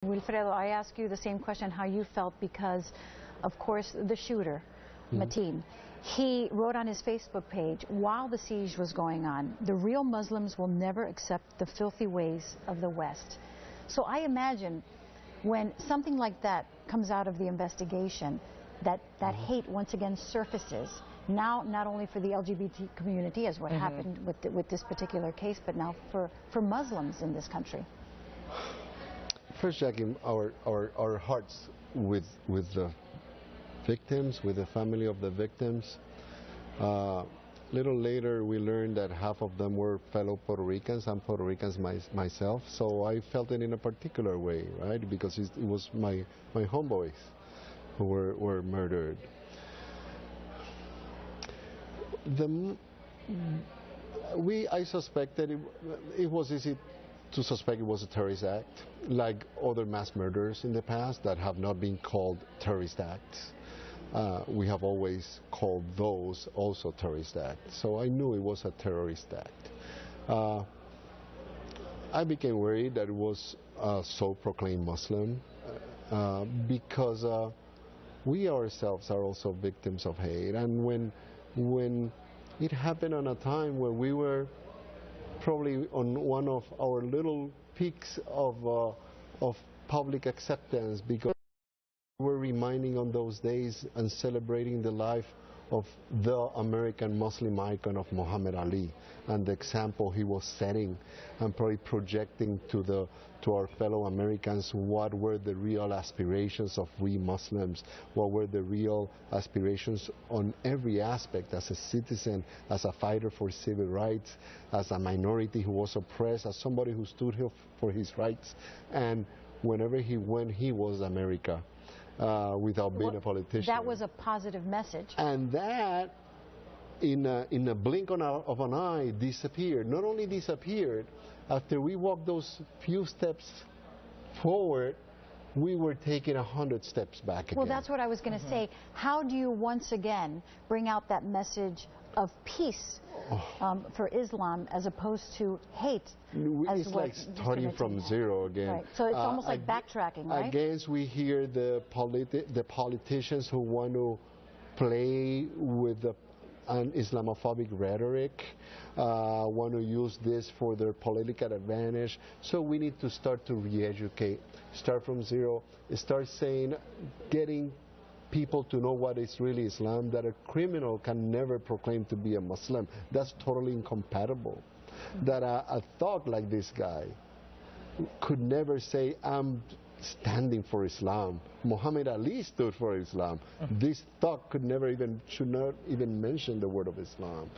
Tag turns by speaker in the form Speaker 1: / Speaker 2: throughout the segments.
Speaker 1: Wilfredo, I ask you the same question, how you felt, because, of course, the shooter, Mateen, he wrote on his Facebook page, while the siege was going on, the real Muslims will never accept the filthy ways of the West. So I imagine when something like that comes out of the investigation, that hate once again surfaces, now not only for the LGBT community, as what happened with this particular case, but now for Muslims in this country.
Speaker 2: First, Jackie, our hearts with the victims, with the family of the victims. Little later, we learned that half of them were fellow Puerto Ricans. I'm Puerto Rican myself, so I felt it in a particular way, right? Because it was my homeboys who were murdered. I suspected it was easy to suspect it was a terrorist act, like other mass murders in the past that have not been called terrorist acts. We have always called those also terrorist acts. So I knew it was a terrorist act. I became worried that it was a so-proclaimed Muslim because we ourselves are also victims of hate. And when it happened on a time where we were probably on one of our little peaks of public acceptance, because we're reminding on those days and celebrating the life of the American Muslim icon of Muhammad Ali and the example he was setting, and probably projecting to our fellow Americans what were the real aspirations of we Muslims, what were the real aspirations on every aspect, as a citizen, as a fighter for civil rights, as a minority who was oppressed, as somebody who stood here for his rights. And whenever he went, he was America. Without being a politician.
Speaker 1: That was a positive message.
Speaker 2: And that, in a blink of an eye, disappeared. Not only disappeared, after we walked those few steps forward, we were taking 100 steps back again.
Speaker 1: Well, that's what I was going to say. How do you once again bring out that message of peace for Islam as opposed to hate?
Speaker 2: It's like starting from zero again.
Speaker 1: Right. So it's almost like backtracking, right?
Speaker 2: Again, we hear the politicians who want to play with an Islamophobic rhetoric, want to use this for their political advantage. So we need to start to re-educate, start from zero, start saying, getting people to know what is really Islam, that a criminal can never proclaim to be a Muslim. That's totally incompatible. That a thug like this guy could never say, I'm standing for Islam. Muhammad Ali stood for Islam. This thug could never should not even mention the word of Islam.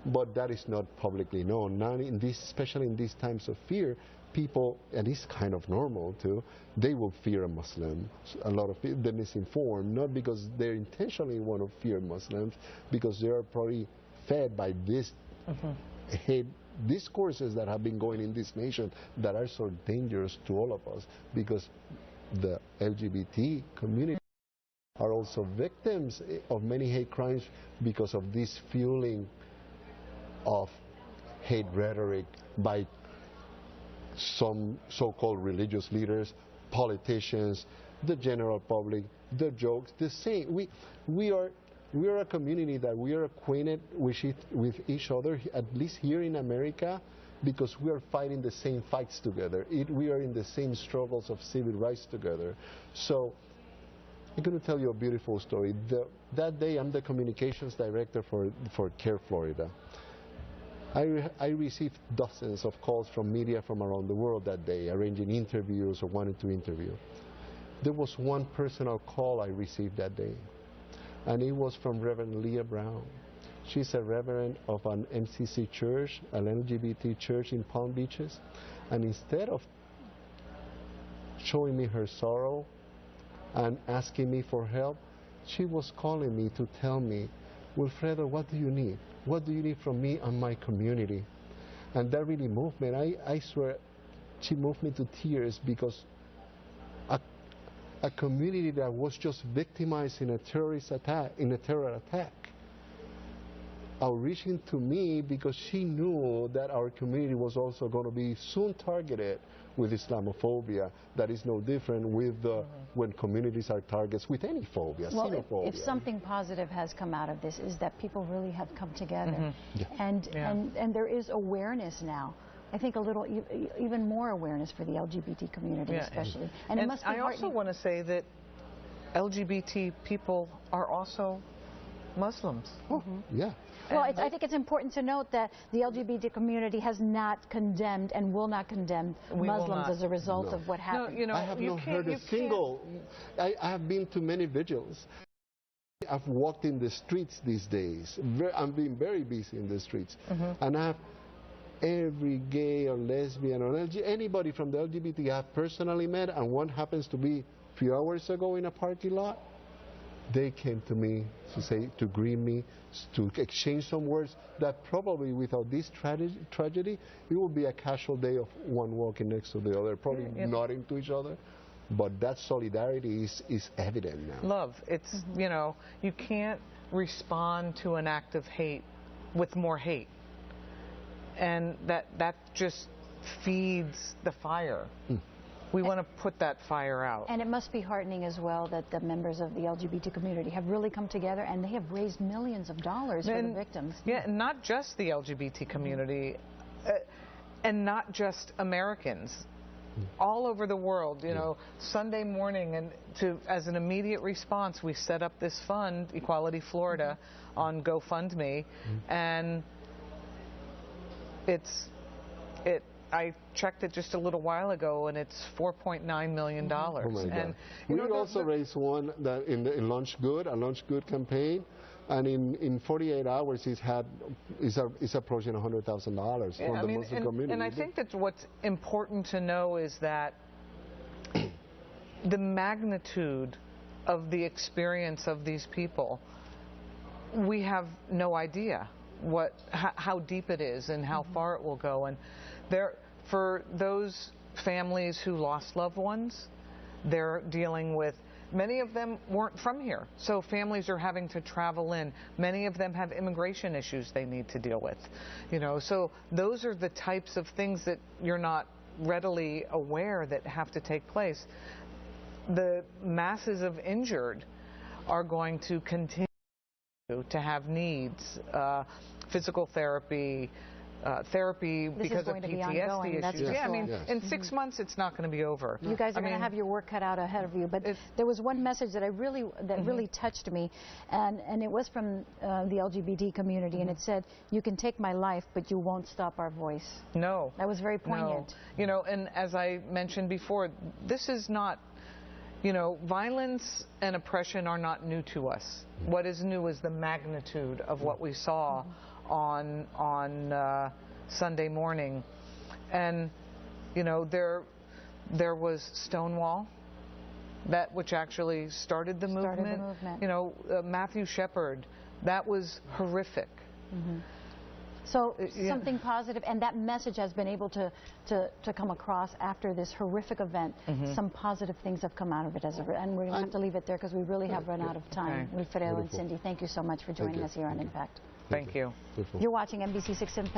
Speaker 2: But that is not publicly known. Now, especially in these times of fear, people, and it's kind of normal too, they will fear a Muslim. A lot of people, they're misinformed, not because they intentionally want to fear Muslims, because they are probably fed by this hate discourses that have been going in this nation that are so dangerous to all of us, because the LGBT community are also victims of many hate crimes because of this fueling of hate rhetoric by some so-called religious leaders, politicians, the general public, the jokes, the same. We are a community that we are acquainted with each other, at least here in America, because we are fighting the same fights together. We are in the same struggles of civil rights together. So I'm going to tell you a beautiful story. That day, I'm the communications director for CAIR Florida. I received dozens of calls from media from around the world that day, arranging interviews or wanting to interview. There was one personal call I received that day, and it was from Reverend Leah Brown. She's a reverend of an MCC church, an LGBT church in Palm Beaches, and instead of showing me her sorrow and asking me for help, she was calling me to tell me, Wilfredo, what do you need? What do you need from me and my community? And that really moved me. I swear, she moved me to tears, because a community that was just victimized in a terror attack, outreaching to me because she knew that our community was also going to be soon targeted with Islamophobia. That is no different with when communities are targets with any phobia,
Speaker 1: well,
Speaker 2: xenophobia.
Speaker 1: if something positive has come out of this is that people really have come together, and there is awareness now. I think a little, even more awareness for the LGBT community, especially. And it must be
Speaker 3: I also want to say that LGBT people are also Muslims.
Speaker 2: Yeah.
Speaker 1: Well, I think it's important to note that the LGBT community has not condemned and will not condemn Muslims as a result of what happened.
Speaker 3: No, you know,
Speaker 2: I have not heard a single. I have been to many vigils. I've walked in the streets these days. I'm being very busy in the streets, and I have every gay or lesbian or anybody from the LGBT I've personally met, and one happens to be a few hours ago in a parking lot. They came to me to greet me, to exchange some words that probably without this tragedy, it would be a casual day of one walking next to the other, probably nodding to each other. But that solidarity is evident now.
Speaker 3: Love. It's, you know, you can't respond to an act of hate with more hate. And that just feeds the fire. We want to put that fire out. And
Speaker 1: it must be heartening as well that the members of the LGBT community have really come together and they have raised millions of dollars for the victims.
Speaker 3: Yeah, and not just the LGBT community, and not just Americans. All over the world, you know, Sunday morning, and as an immediate response, we set up this fund, Equality Florida, on GoFundMe, and I checked it just a little while ago, and it's $4.9 million.
Speaker 2: Oh my God.
Speaker 3: And
Speaker 2: we also raised one that in Launch Good, a Launch Good campaign, and in 48 hours it's approaching $100,000 from the Muslim community.
Speaker 3: And I think that what's important to know is that the magnitude of the experience of these people, we have no idea how deep it is and how far it will go. And for those families who lost loved ones, they're dealing with, many of them weren't from here, so families are having to travel in. Many of them have immigration issues they need to deal with. You know, so those are the types of things that you're not readily aware that have to take place. The masses of injured are going to continue to have needs, physical therapy, therapy because of PTSD issues. Yeah, I mean, in 6 months it's not going to be over.
Speaker 1: You guys are going to have your work cut out ahead of you. But there was one message that really touched me, and it was from the LGBT community, and it said, "You can take my life, but you won't stop our voice."
Speaker 3: No.
Speaker 1: That was very poignant.
Speaker 3: No. You know, and as I mentioned before, this is not, you know, violence and oppression are not new to us. What is new is the magnitude of what we saw on Sunday morning. And, you know, there was Stonewall, which actually started the movement. You know, Matthew Shepard, that was horrific.
Speaker 1: So something positive, and that message has been able to come across after this horrific event. Some positive things have come out of it, and we're going to have to leave it there because we really have run out of time. Wilfredo and Cindy, thank you so much for joining us here on Impact.
Speaker 3: Thank you.
Speaker 1: You're watching NBC 6 Impact.